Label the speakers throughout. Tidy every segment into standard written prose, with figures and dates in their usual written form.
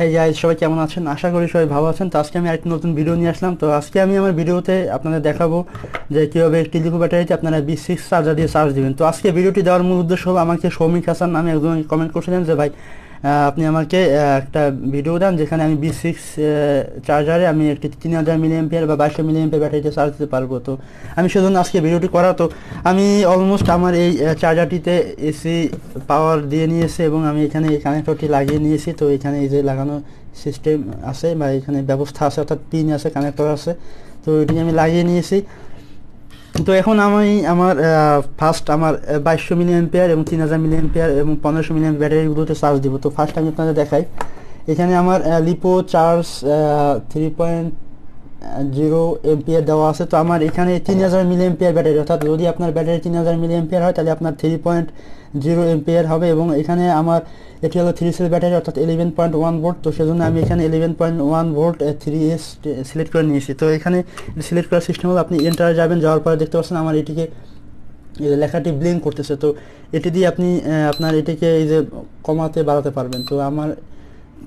Speaker 1: Hey guys, সবাই কেমন আছেন? আশা করি সবাই ভালো আছেন। তো আজকে আমি আরেকটি নতুন ভিডিও নিয়ে আসলাম। তো আজকে আমি আমার ভিডিওতে আপনাদের দেখাবো যে কিভাবে একটি লিপো ব্যাটারিতে আপনারা B6 চার্জার দিয়ে চার্জ দিবেন। তো আজকে ভিডিওটি দেওয়ার মূল উদ্দেশ্য হলো, আমাকে সৌমিক হাসান নামে একজন কমেন্ট করেছিলেন যে ভাই আপনি আমাকে একটা ভিডিও দেন যেখানে আমি B6 চার্জারে আমি একটি 3000 মিলিঅ্যাম্পিয়ার বা 2200 মিলিঅ্যাম্পিয়ার ব্যাটারিতে চার্জ দিতে পারবো। তো আমি সেজন্য আজকে ভিডিওটি করা। তো আমি অলমোস্ট আমার এই চার্জারটিতে এসি পাওয়ার দিয়ে নিয়েছি এবং আমি এখানে এই কানেক্টরটি লাগিয়ে নিয়েছি। তো এখানে এই যে লাগানো সিস্টেম আছে বা এখানে ব্যবস্থা আছে, অর্থাৎ পিন আছে, কানেক্টর আছে। তো এটি আমি লাগিয়ে নিয়েছি। তো এখন আমি আমার ফার্স্ট আমার 2200 মিলিঅ্যাম্পিয়ার এবং 3000 মিলিঅ্যাম্পিয়ার এবং 1500 মিলিঅ্যাম্পিয়ার ব্যাটারিগুলোতে চার্জ দিব। তো ফার্স্ট আমি আপনাদের দেখাই, এখানে আমার লিপো চার্জ 3.0 এম্পিয়ার দেওয়া আছে। তো আমার এখানে 3000 মিলিঅ্যাম্পিয়ার ব্যাটারি, অর্থাৎ যদি আপনার ব্যাটারি 3000 মিলিঅ্যাম্পিয়ার হয় তাহলে আপনার 3.0 এম্পিয়ার হবে। এবং এখানে আমার এটি হলো 3 সেল ব্যাটারি, অর্থাৎ 11.1 ভোল্ট। তো সেজন্য আমি এখানে 11.1 ভোল্ট 3S সিলেক্ট করে নিয়েছি। তো এখানে সিলেক্ট করার সিস্টেম হলো, আপনি এন্টারে যাবেন, যাওয়ার পরে দেখতে পাচ্ছেন আমার এটিকে এই যে লেখাটি ব্লিঙ্ক করতেছে। তো এটি দিয়ে আপনি আপনার এটিকে এই যে কমাতে বাড়াতে পারবেন। তো আমার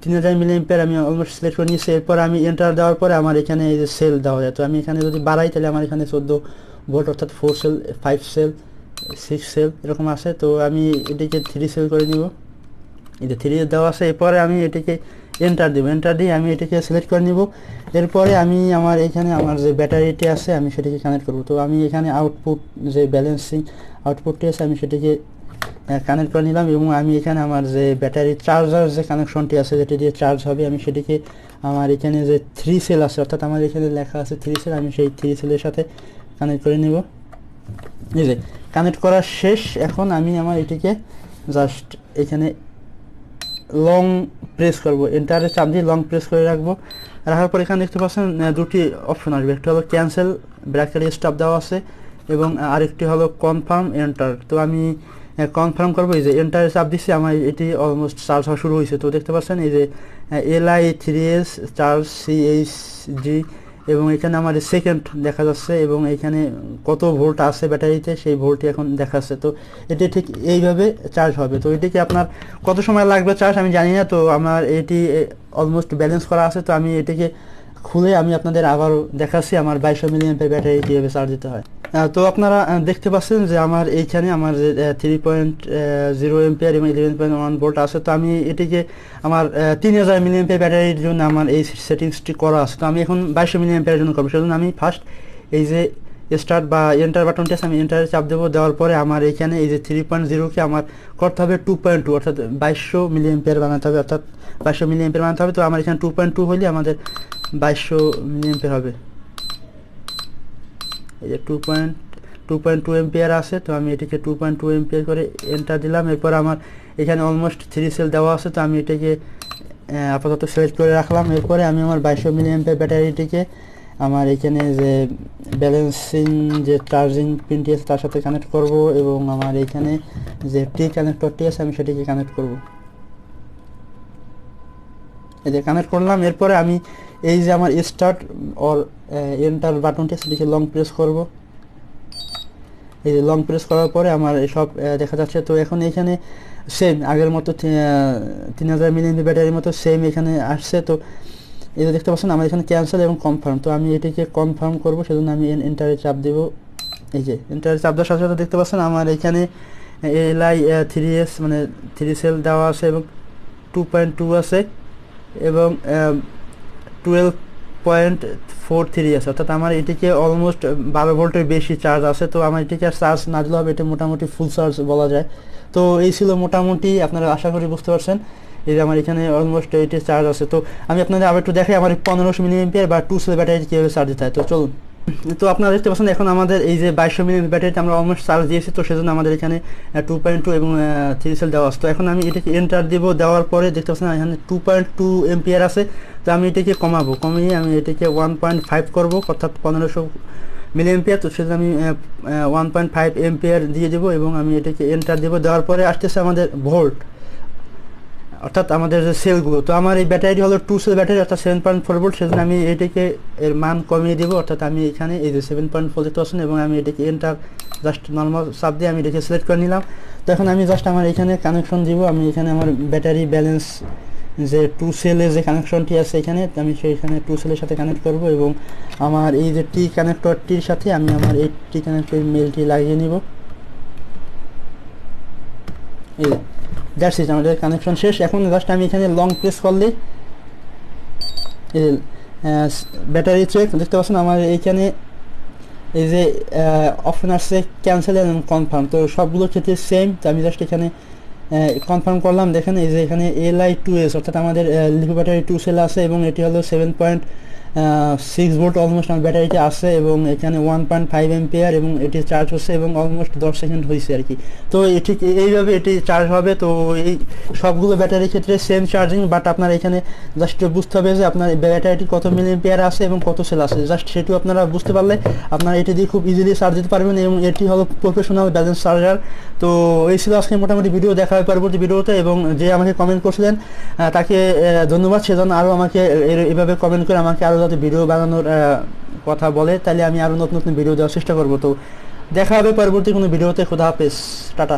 Speaker 1: 3000 মিলিঅ্যাম্পিয়ার আমি অলমোস্ট সিলেক্ট করে নিয়েছি। এরপর আমি এন্টার দেওয়ার পরে আমার এখানে এই যে সেল দেওয়া যায়। তো আমি এখানে যদি বাড়াই তাহলে আমার এখানে 14 ভোল্ট, অর্থাৎ 4 সেল, 5 সেল, 6 সেল এরকম আছে। তো আমি এটিকে 3 সেল করে নিব। এই যে 3 দেওয়া আছে। এরপরে আমি এটিকে এন্টার দেবো। এন্টার দিয়ে আমি এটিকে সিলেক্ট করে নিব। এরপরে আমি আমার এখানে আমার যে ব্যাটারিটি আছে আমি সেটিকে কানেক্ট করব। তো আমি এখানে আউটপুট যে ব্যালেন্সিং আউটপুটটি আছে আমি সেটিকে কানেক্ট করে নিলাম এবং আমি এখানে আমার যে ব্যাটারি চার্জার যে কানেকশনটি আছে যেটি দিয়ে চার্জ হবে আমি সেটিকে আমার এখানে যে 3 সেল আছে, অর্থাৎ আমার এখানে লেখা আছে 3 সেল, আমি সেই 3 সেলের সাথে কানেক্ট করে নিব। এই যে কানেক্ট করা শেষ। এখন আমি আমার এটিকে জাস্ট এখানে লং প্রেস করব, এন্টারে চাপ দিয়ে লং প্রেস করে রাখবো। রাখার পর এখানে দেখতে পাচ্ছেন দুটি অপশন আসবে, একটা হলো ক্যান্সেল, ব্র্যাকেট স্টপ দেওয়া আছে, এবং আরেকটি হলো কনফার্ম এন্টার। তো আমি কনফার্ম করবো। এই যে এন্টারে চাপ দিচ্ছি, আমার এটি অলমোস্ট চার্জ হওয়া শুরু হয়েছে। তো দেখতে পাচ্ছেন এই যে LI3S চার্জ CHG এবং এখানে আমার সেকেন্ড দেখা যাচ্ছে এবং এখানে কত ভোল্ট আছে ব্যাটারিতে সেই ভোল্টটি এখন দেখাচ্ছে। তো এটি ঠিক এইভাবে চার্জ হবে। তো এটিকে আপনার কত সময় লাগবে চার্জ আমি জানি না। তো আমার এটি অলমোস্ট ব্যালেন্স করা আছে। তো আমি এটিকে খুলে আমি আপনাদের আবারও দেখাচ্ছি আমার 2200 মিলিঅ্যাম্পিয়ার ব্যাটারি কীভাবে চার্জ দিতে হয়। তো আপনারা দেখতে পাচ্ছেন যে আমার এইখানে আমার যে 3.0 এম্পিয়ার এবং 11.1 ভোল্ট আছে। তো আমি এটিকে আমার 3000 মিলিঅ্যাম্পিয়ার ব্যাটারির জন্য আমার এই সেটিংসটি করা আছে। তো আমি এখন 2200 মিলিঅ্যাম্পিয়ারের জন্য করবো। সেজন্য আমি ফার্স্ট এই যে স্টার্ট বা এন্টার বাটনটি আছে আমি এন্টারে চাপ দেবো। দেওয়ার পরে আমার এখানে এই যে 3.0কে আমার করতে হবে 2.2, অর্থাৎ 2200 মিলিঅ্যাম্পিয়ার বানাতে হবে, অর্থাৎ 2200 মিলিঅ্যাম্পিয়ার বানাতে হবে। তো আমার এখানে 2.2 হলে আমাদের 2200 মিলিঅ্যাম্পিয়ার হবে। এই যে 2.2 এম্পিয়ার আছে। তো আমি এটিকে 2.2 এম্পিয়ার করে এন্টার দিলাম। এরপর আমার এখানে অলমোস্ট 3 সেল দেওয়া আছে। তো আমি এটাকে আপাতত সিলেক্ট করে রাখলাম। এরপরে আমি আমার 2200 মিলিঅ্যাম্পিয়ার ব্যাটারিটিকে আমার এখানে যে ব্যালেন্সিং যে চার্জিং পিনটি আছে তার সাথে কানেক্ট করব এবং আমার এখানে যে টি কানেক্টরটি আছে আমি সেটিকে কানেক্ট করব। এই যে কানেক্ট করলাম। এরপরে আমি এই যে আমার স্টার্ট অর এন্টার বাটনটি সেটিকে লং প্রেস করব। এই যে লং প্রেস করার পরে আমার সব দেখা যাচ্ছে। তো এখন এখানে সেম আগের মতো 3000 মিলিঅ্যাম্পিয়ার ব্যাটারির মতো সেম এখানে আসছে। তো এই যে দেখতে পাচ্ছেন আমার এখানে ক্যান্সেল এবং কনফার্ম। তো আমি এটিকে কনফার্ম করব, সেজন্য আমি এন্টারে চাপ দেব। এই যে এন্টারে চাপ দেওয়ার সাথে সাথে দেখতে পাচ্ছেন আমার এখানে LI3S মানে 3 সেল দেওয়া আছে এবং 2.2 আছে এবং 12.43 আছে, অর্থাৎ আমার এটিকে অলমোস্ট 12 ভোল্টের বেশি চার্জ আছে। তো আমার এটিকে আর চার্জ না দিলে হবে, এটা মোটামুটি ফুল চার্জ বলা যায়। তো এই ছিল মোটামুটি, আপনারা আশা করি বুঝতে পারছেন। এই যে আমার এখানে অলমোস্ট এইটি চার্জ আছে। তো আমি আপনাদের আবার একটু দেখাই আমার 1500 মিলিঅ্যাম্পিয়ার বা 2 সেল ব্যাটারি কীভাবে চার্জ দিতে হয়। তো চলুন। তো আপনারা দেখতে পাচ্ছেন এখন আমাদের এই যে 2200 মিলিঅ্যাম্পিয়ার ব্যাটারিতে আমরা অলমোস্ট চার্জ দিয়েছি। তো সেজন্য আমাদের এখানে 2.2 এবং 3 সেল দেওয়া আছে। তো এখন আমি এটাকে এন্টার দিব। দেওয়ার পরে দেখতে পাচ্ছেন এখানে 2.2 এম্পিয়ার আছে। তো আমি এটাকে কমাবো, কমিয়ে আমি এটাকে 1.5 করব, অর্থাৎ 1500 মিলিঅ্যাম্পিয়ার। তো সেজন্য আমি 1.5 এম্পিয়ার দিয়ে দেবো এবং আমি এটাকে এন্টার দেবো। দেওয়ার পরে আসতেছে আমাদের ভোল্ট, অর্থাৎ আমাদের যে সেলগুলো। তো আমার এই ব্যাটারিটি হলো 2 সেল ব্যাটারি, অর্থাৎ 7.4 ভোল্ট। সেজন্য আমি এটাকে এর মান কমিয়ে দেবো, অর্থাৎ আমি এখানে এই যে 7.4 দেখতে পাচ্ছেন এবং আমি এটাকে এন্টার জাস্ট নর্মাল চাপ দিয়ে আমি এটাকে সিলেক্ট করে নিলাম। তো এখন আমি জাস্ট আমার এখানে কানেকশন দিব। আমি এখানে আমার ব্যাটারি ব্যালেন্স যে টু সেলের যে কানেকশনটি আছে এখানে, আমি সেইখানে টু সেলের সাথে কানেক্ট করব এবং আমার এই যে টি কানেক্টরটির সাথে আমি আমার এই টি কানেক্টর মেলটি লাগিয়ে নিব। এই দ্যাটস ইট, আমাদের কানেকশন শেষ। এখন জাস্ট আমি এখানে লং প্রেস করলে এই ব্যাটারি চেক দেখতে পাচ্ছেন আমার এইখানে এই যে অপশন আসছে ক্যান্সেল এবং কনফার্ম, তো সবগুলো ক্ষেত্রে সেম। তো আমি জাস্ট এখানে কনফার্ম করলাম। দেখেন এই যে এখানে Li2s অর্থাৎ আমাদের লিপো ব্যাটারি 2 সেল আছে এবং এটি হলো 7.6 ভোল্ট অলমোস্ট আমার ব্যাটারিতে আছে এবং এখানে 1.5 এম্পিয়ার এবং এটি চার্জ হচ্ছে এবং অলমোস্ট 10 সেকেন্ড হয়েছে আর কি। তো ঠিক এইভাবে এটি চার্জ হবে। তো এই সবগুলো ব্যাটারির ক্ষেত্রে সেম চার্জিং, বাট আপনার এখানে জাস্ট বুঝতে হবে যে আপনার ব্যাটারিটি কত মিলি এম্পিয়ার আছে এবং কত সেল আছে, জাস্ট সেটু আপনারা বুঝতে পারলে আপনারা এটি দিয়ে খুব ইজিলি চার্জ দিতে পারবেন এবং এটি হলো প্রফেশনাল ব্যালেন্স চার্জার। তো এই ছিল আজকে মোটামুটি ভিডিও, দেখা হয় পরবর্তী ভিডিওতে। এবং যে আমাকে কমেন্ট করছিলেন তাকে ধন্যবাদ, সেজন্য আরও আমাকে এভাবে কমেন্ট করে আমাকে আরও যাতে ভিডিও বানানোর কথা বলে, তাহলে আমি আরও নতুন নতুন ভিডিও দেওয়ার চেষ্টা করব। তো দেখা হবে পরবর্তী কোনো ভিডিওতে। খোদা হাফেজ, টাটা।